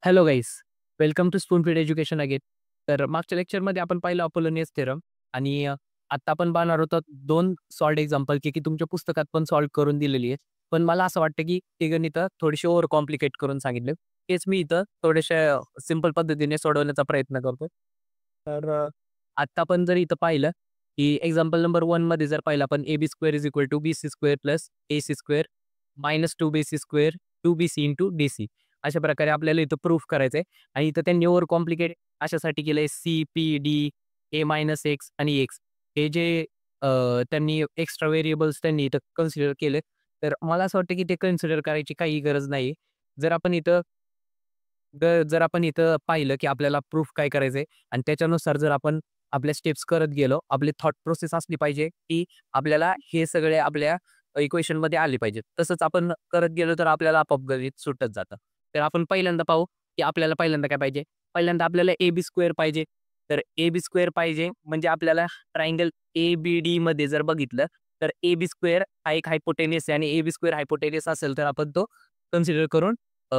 Hello guys, welcome to spoon feed education again. तर मागच्या लेक्चरमध्ये आपण पाहिलं अपोलोनियस थेरम आणि आत्ता आपण पाहणार होतो 2 सॉल्व्ड एक्झाम्पल की तुमच्या पुस्तकात पण सॉल्व्ह करून दिलेली आहे. पण मला असं वाटतं की ते गणितं थोडीशी ओव्हर कॉम्प्लिकेट करून सांगितले. तेच मी इथं थोड्याशा सिंपल पद्धतीने सोडवण्याचा प्रयत्न करतो. तर आत्ता आपण जर इथं पाहिलं की एक्झाम्पल नंबर 1 मध्ये जर पाहिलं आपण A B square is equal to B C square plus A C square minus 2bc square 2bc into D अशा प्रकारे आपल्याला इथं प्रूफ करायचंय आणि इथं त्यांनी ओव्हर कॉम्प्लिकेट अशासाठी केलंय सी, पी, डी, ए मायनस एक्स आणि एक्स हे जे त्यांनी एक्स्ट्रा व्हेरिएबल्स त्यांनी इथं कन्सिडर केले. तर मला असं वाटतं की ते कन्सिडर करायची काही गरज नाही. जर आपण इथं जर आपण इथं पाहिलं की आपल्याला प्रूफ काय करायचंय आणि त्याच्यानुसार जर आपण आपल्या स्टेप्स करत गेलो, आपली थॉट प्रोसेस असली पाहिजे की आपल्याला हे सगळे आपल्या इक्वेशनमध्ये आले पाहिजेत. तसंच आपण करत गेलो तर आपल्याला आपोआप गणित सुटत जातं. तर आपण पहिल्यांदा पाहू, की आपल्याला पहिल्यांदा काय पाहिजे? पहिल्यांदा आपल्याला ए-बी स्क्वेअर पाहिजे. तर ए-बी स्क्वेअर पाहिजे म्हणजे आपल्याला ट्रायंगल ए-बी-डीमध्ये जर बघितलं, तर ए-बी स्क्वेअर हा एक हायपोटेनियस आहे आणि ए-बी स्क्वेअर हायपोटेनियस असेल तर आपण तो कन्सिडर करून अ,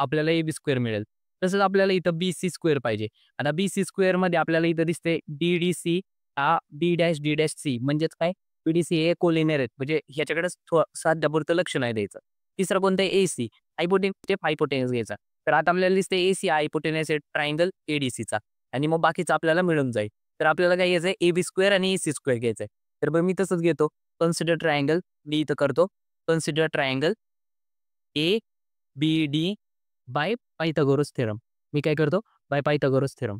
आपल्याला ए-बी स्क्वेअर मिळेल. तसंच आपल्याला इथं बी-सी स्क्वेअर पाहिजे. आता बी-सी स्क्वेअरमध्ये आपल्याला इथं दिसते डी-डी-सी हा डी-डी-सी म्हणजेच काय? पी-डी-सी हे कोलिनियर आहेत. म्हणजे ह्याच्याकडे साध्यापुरतं लक्ष नाही द्यायचं. तिसरं कोणतं आहे ए-सी. हायपोटेन्यूस घ्यायचा. तर आता आपल्याला दिसते ए-सी हा हायपोटेन्यूस आहे ट्रायंगल ए-डी-सीचा आणि मग बाकीचं आपल्याला मिळून जाईल. तर आपल्याला काय घ्यायचं आहे ए-बी स्क्वेअर आणि ए-सी स्क्वेअर घ्यायचं आहे. तर मग मी तसंच घेतो. कन्सिडर ट्रायंगल मी इथं करतो. Consider triangle A B D by Pythagoras theorem. मी काय करतो? By Pythagoras theorem.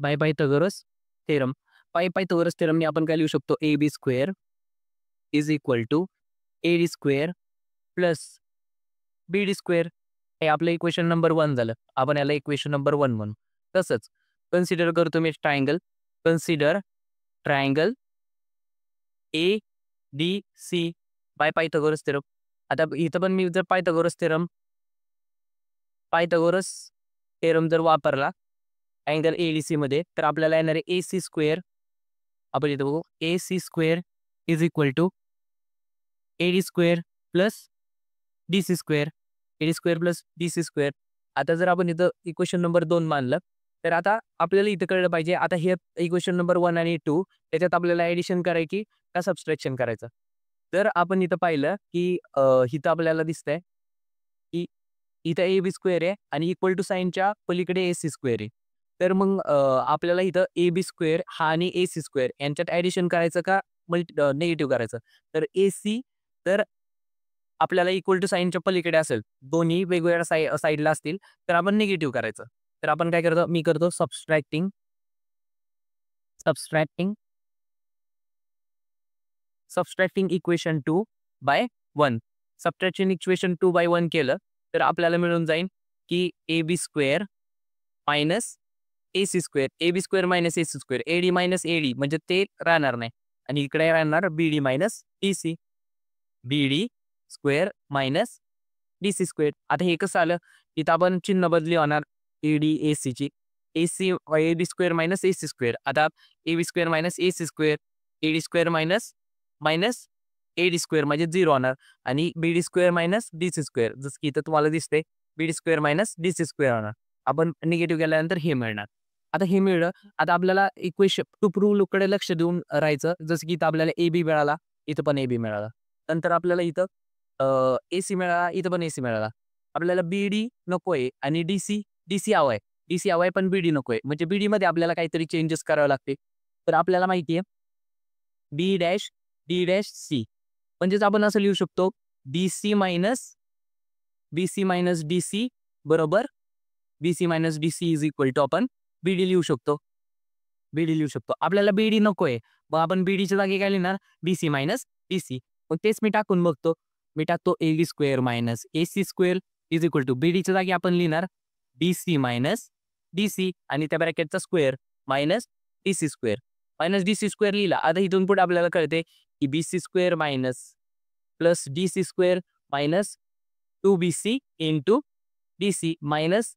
By Pythagoras theorem. Pythagoras थेरमने आपण काय लिहू शकतो? A B square is equal to A D square plus B D square. हे आपलं इक्वेशन नंबर 1 झालं. आपण याला इक्वेशन नंबर 1 म्हणू. तसंच कन्सिडर करतो मी triangle. Consider triangle A D C by Pythagoras theorem. आता इथं पण मी जर पायथागोरस थेरम जर वापरला अँगल ए-डी-सीमध्ये तर आपल्याला येणार आहे ए-सी स्क्वेअर. आपण इथं बघू A C square is equal to A D square plus D C square. A D square plus D C square. आता जर आपण इथं इक्वेशन नंबर 2 मानलं, तर आता आपल्याला इथं कळलं पाहिजे आता हे इक्वेशन नंबर 1 आणि 2 त्याच्यात आपल्याला ॲडिशन करायची का सबट्रॅक्शन करायचं? तर आपण इथं पाहिलं, की इथं आपल्याला दिसतंय, की इथं ए-बी स्क्वेअर आहे आणि इक्वल टू साइनच्या पलीकडे ए-सी स्क्वेअर आहे. तर मग आपल्याला इथं ए-बी स्क्वेअर हा आणि ए-सी स्क्वेअर यांच्यात ॲडिशन करायचं का निगेटिव्ह करायचं? तर ए-सी तर आपल्याला इक्वल टू साइनच्या पलीकडे असेल, दोन्ही वेगवेगळ्या साइडला असतील, तर आपण निगेटिव्ह करायचं. तर आपण काय करतो? मी करतो subtracting subtracting subtracting equation 2 by 1. Subtraction equation 2 by 1 केलं, तर आपल्याला मिळून जाईल, की A B square minus A C square. A B square minus A C square. A D minus A D म्हणजे ते राहणार नाही आणि इकडे राहणार B D minus D C. B D square minus D C square. आता हे कसं आलं? इथं आपण चिन्ह बदली होणार ए-डी, ए-सीची. A C A B square minus A C square. आता A B square minus A C square. A D square minus minus A D square म्हणजे 0 होणार आणि B D square minus D C square. जसं की इथं तुम्हाला दिसतंय B D square minus D C square होणार. आपण निगेटिव्ह केल्यानंतर हे मिळणार. आता हे मिळलं. आता आपल्याला इक्वेशन टू प्रूव्हकडे लक्ष देऊन राहायचं. जसं की इथं आपल्याला ए-बी मिळाला, इथं पण ए-बी मिळाला. नंतर आपल्याला इथं ए-सी मिळाला, इथं पण ए-सी मिळाला. आपल्याला बी-डी नकोय आणि डी-सी हवाय. डी-सी हवाय पण बी-डी नकोय. म्हणजे बी-डीमध्ये आपल्याला काहीतरी चेंजेस करावे लागते. तर आपल्याला माहिती आहे B dash D dash C म्हणजेच आपण असं लिहू शकतो B C minus B C minus D C बरोबर B C minus D C is equal to आपण बी-डी लिहू शकतो. बी-डी लिहू शकतो. आपल्याला बी-डी नकोय. मग आपण बी-डीच्या जागी काय लिहिणार? B C minus D C. मग तेच मी टाकून बघतो. मी टाकतो A B square minus A C square is equal to बी-डीच्या जागी आपण लिहिणार डी-सी मायनस डी-सी आणि त्या ब्रॅकेटचा square minus D C square. Minus D C square लिहिला. आता इथून पुढे आपल्याला कळते की B C square minus plus D C square minus 2bc into D C minus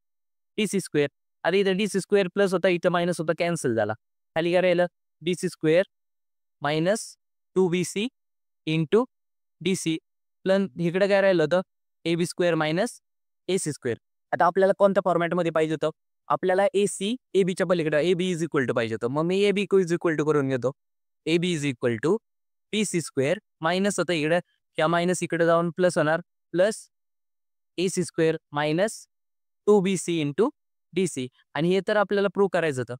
D C square. आता इथं डी-सी स्क्वेअर प्लस होता, इथं मायनस होता, कॅन्सल झाला. खाली काय राहिलं? D-C square minus 2bc into D-C plus इकडे काय राहिलं होतं? AB square minus A C square. आता आपल्याला कोणत्या फॉर्मॅटमध्ये पाहिजे होतं, आपल्याला AC ABच्या पलीकडे AB इज इक्वल टू पाहिजे होतं. मग मी AB इज इक्वल टू करून घेतो. AB is equal to BC square minus होतं इकडे, या मायनस इकडे जाऊन प्लस होणार, plus AC square minus 2BC into DC. आणि हे तर आपल्याला प्रूव्ह करायचं होतं.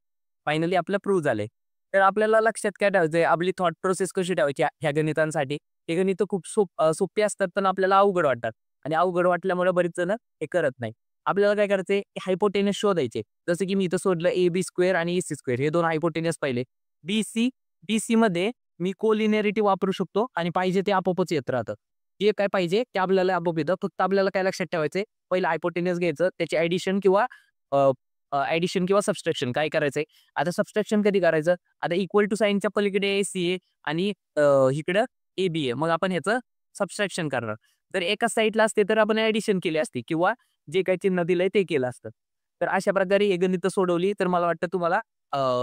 फायनली आपलं प्रूव्ह झालंय. तर आपल्याला लक्षात काय ठेवायचंय, आपली थॉट प्रोसेस कशी ठेवायची ह्या गणितांसाठी. हे गणित खूप सोपी असतात, पण आपल्याला अवघड वाटतात. आणि अवघड वाटल्यामुळे बरीच जण हे करत नाही. आपल्याला काय करायचंय, हायपोटेनस शोधायचे. जसं की मी इथं शोधलं AB स्क्वेअर आणि AC स्क्वेअर हे 2 हायपोटेनस पाहिले. BC मध्ये मी कोलिनिअरिटी वापरू शकतो आणि पाहिजे ते आपोआपच येत राहतं. जे काय पाहिजे ते आपल्याला आपोआप येतं. फक्त आपल्याला काय लक्षात ठेवायचंय, पहिलं हायपोटेनस घ्यायचं, त्याची ॲडिशन किंवा सबट्रॅक्शन काय करायचंय. आता सबट्रॅक्शन कधी करायचं, आता इक्वल टू साइनच्या पलीकडे AC आहे आणि इकडं AB आहे. मग आपण ह्याचं सबट्रॅक्शन करणार. जर एका साईडला असते तर आपण ॲडिशन केली असती किंवा जे काही चिन्ह दिलंय ते केलं असतं. तर अशा प्रकारे हे गणितं सोडवली तर मला वाटतं तुम्हाला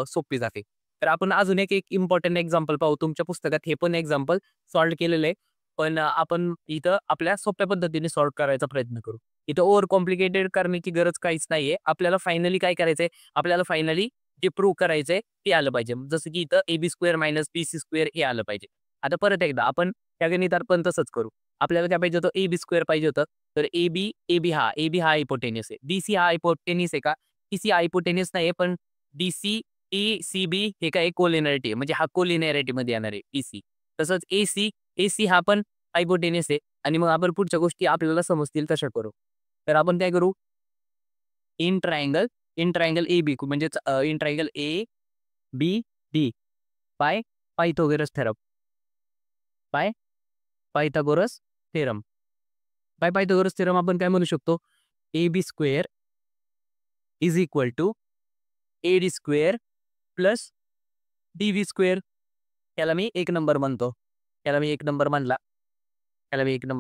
सोपी जाते. तर आपण अजून एक इम्पॉर्टंट एक्झाम्पल पाहू. तुमच्या पुस्तकात हे पण एक्झाम्पल सॉल्व्ह केलेलं आहे. पण आपण इथं आपल्या सोप्या पद्धतीने सॉल्व्ह करायचा प्रयत्न करू. इथं ओव्हर कॉम्प्लिकेटेड करण्याची गरज काहीच नाहीये. आपल्याला फायनली काय करायचंय, आपल्याला फायनली जे प्रूव्ह करायचंय ते आलं पाहिजे. जसं की इथं AB square minus BC square हे आलं पाहिजे. आता परत एकदा आपण त्या गणितात पण तसंच करू. आपल्याला काय पाहिजे होतं, AB स्क्वेअर पाहिजे होतं. तर AB हा हायपोटेनियस आहे. DC हा हायपोटेनियस आहे का? TC हा हायपोटेनियस नाहीये, पण DC, ECB हे काय कोलिनिअरिटी आहे. म्हणजे हा कोलिनिअरिटीमध्ये येणार आहे TC. तसंच AC हा पण हायपोटेनियस आहे आणि मग आपण पुढच्या गोष्टी आपल्याला समजतील तशा करू. तर आपण काय करू, इन ट्रायंगल AB म्हणजेच in triangle ABD by Pythagoras theorem. By Pythagoras theorem. By Pythagoras theorem आपण काय म्हणू शकतो, AB square is equal to AD square plus DB square. याला मी 1 नंबर म्हणतो. याला मी 1 नंबर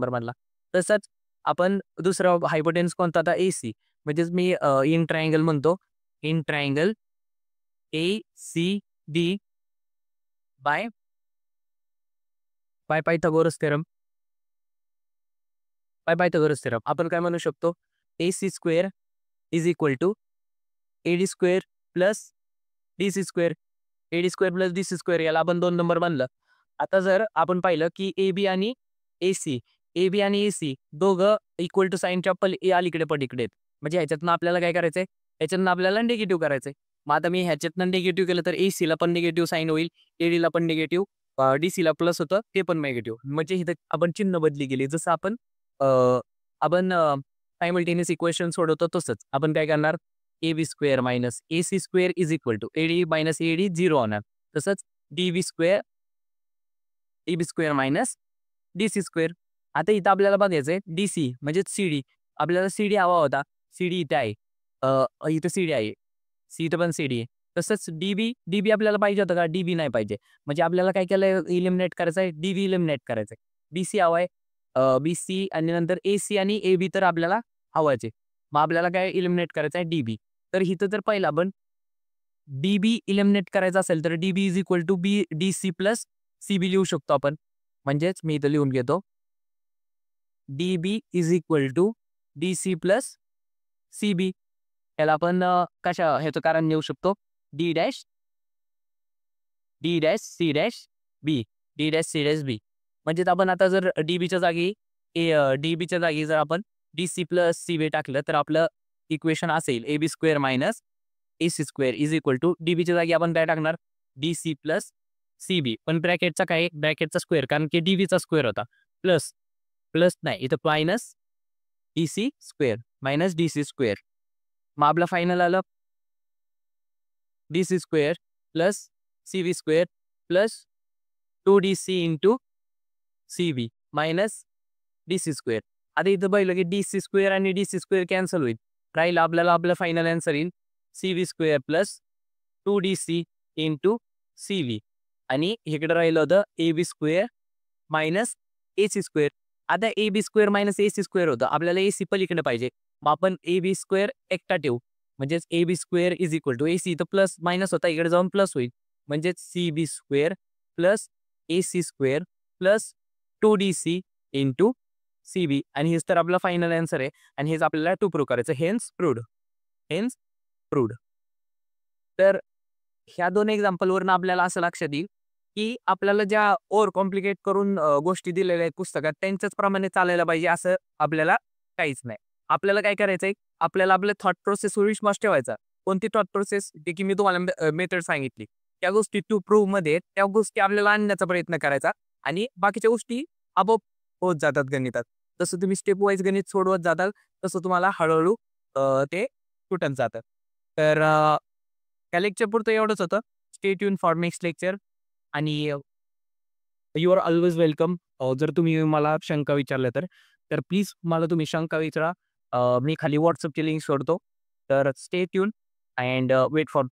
मानला. तसंच आपण दुसरा हायपोटेन्स कोणता आता AC. म्हणजेच मी इन ट्रायंगल म्हणतो. In triangle ACD by by Pythagoras theorem. आपण काय म्हणू शकतो, AC square is equal to AD square plus DC square. AD square plus DC square याला आपण 2 नंबर मानलं. आता जर आपण पाहिलं की AB आणि AC दोघं इक्वल टू साइनच्या अलीकडे पलीकडे आहेत. म्हणजे ह्याच्यातनं आपल्याला काय करायचंय, ह्याच्यातनं आपल्याला निगेटिव्ह करायचंय. मग आता मी ह्याच्यातनं निगेटिव्ह केलं तर ACला पण निगेटिव्ह साइन होईल, ADला पण निगेटिव्ह, DCला प्लस होतं ते पण निगेटिव्ह. म्हणजे इथं आपण चिन्ह बदली केली. जसं आपण अ, आपण सायमल्टेनियस इक्वेशन सोडवतो तसंच आपण काय करणार, AB square minus AC square is equal to AD minus AD 0 होणार. तसंच DB square minus DC square. आता इथं आपल्याला बघायचंय DC म्हणजे CD. आपल्याला CD हवा होता. CD इथे आहे. इथं CD आहे. इथं पण CD आहे. तसंच DB आपल्याला पाहिजे होतं का? DB नाही पाहिजे. म्हणजे आपल्याला काय केलंय, इलिमिनेट करायचं आहे, DB इलिमिनेट करायचं आहे. BC हवाय. BC आणि नंतर AC आणि AB तर आपल्याला हवायचे. मग आपल्याला काय इलिमिनेट करायचं आहे, DB. तर इथं तर पहिलं आपण DB इलिमिनेट करायचं असेल तर DB is equal to DC plus CB लिहू शकतो आपण. म्हणजेच मी इथं लिहून घेतो, DB is equal to DC plus CB. याला आपण ह्याचं कारण लिहू शकतो, D dash C dash B. म्हणजेच आपण आता जर DBच्या जागी जर आपण DC प्लस CB टाकलं तर आपलं इक्वेशन असेल AB square minus AC square is equal to DBच्या जागी आपण काय टाकणार, DC प्लस CB. पण ब्रॅकेटचा स्क्वेअर, कारण की DBचा स्क्वेअर होता. प्लस नाही, इथं मायनस DC स्क्वेअर. मग आपलं फायनल आलं DC square plus CB square plus 2DC into CB minus DC square. आता इथं पाहिलं की DC स्क्वेअर आणि DC स्क्वेअर कॅन्सल होईल. राहील आपल्याला आपलं फायनल आन्सर येईल CB square plus 2DC into CB. आणि इकडे राहिलं होतं AB square minus AC square. आता AB square minus AC square होतं. आपल्याला AC पलीकडे पाहिजे. मग आपण AB स्क्वेअर एकटा ठेवू. म्हणजेच AB square is equal to AC इथं प्लस मायनस होता, इकडे जाऊन प्लस होईल. म्हणजेच CB square plus AC square plus 2DC into C B आणि हेच तर आपला फायनल आन्सर आहे आणि हेच आपल्याला टू प्रूव्ह करायचं. Hence proved. तर ह्या 2 एक्झाम्पलवरून आपल्याला असं लक्षात येईल, की आपल्याला ज्या ओव्हर कॉम्प्लिकेट करून गोष्टी दिलेल्या आहेत पुस्तकात त्यांच्याच प्रमाणे चालायला पाहिजे असं आपल्याला काहीच नाही. आपल्याला काय करायचंय, आपल्याला आपल्या थॉट प्रोसेसवर विश्वास ठेवायचा. कोणती थॉट प्रोसेस? जे की मी तुम्हाला मेथड सांगितली. त्या गोष्टी टू प्रूव्हमध्ये त्या गोष्टी आपल्याला आणण्याचा प्रयत्न करायचा आणि बाकीच्या गोष्टी आपोआप होत जातात गणितात. जसं तुम्ही स्टेप वाईज गणित सोडवत जाताल, तसं तुम्हाला हळू ते सुटत जातं. तर त्या लेक्चरपुरतं एवढंच होतं. Stay tune for next lecture आणि यू आर ऑल्वेज वेलकम. जर तुम्ही मला शंका विचारल्या तर प्लीज मला तुम्ही शंका विचारा. मी खाली WhatsAppची लिंक सोडतो. तर stay tune and wait for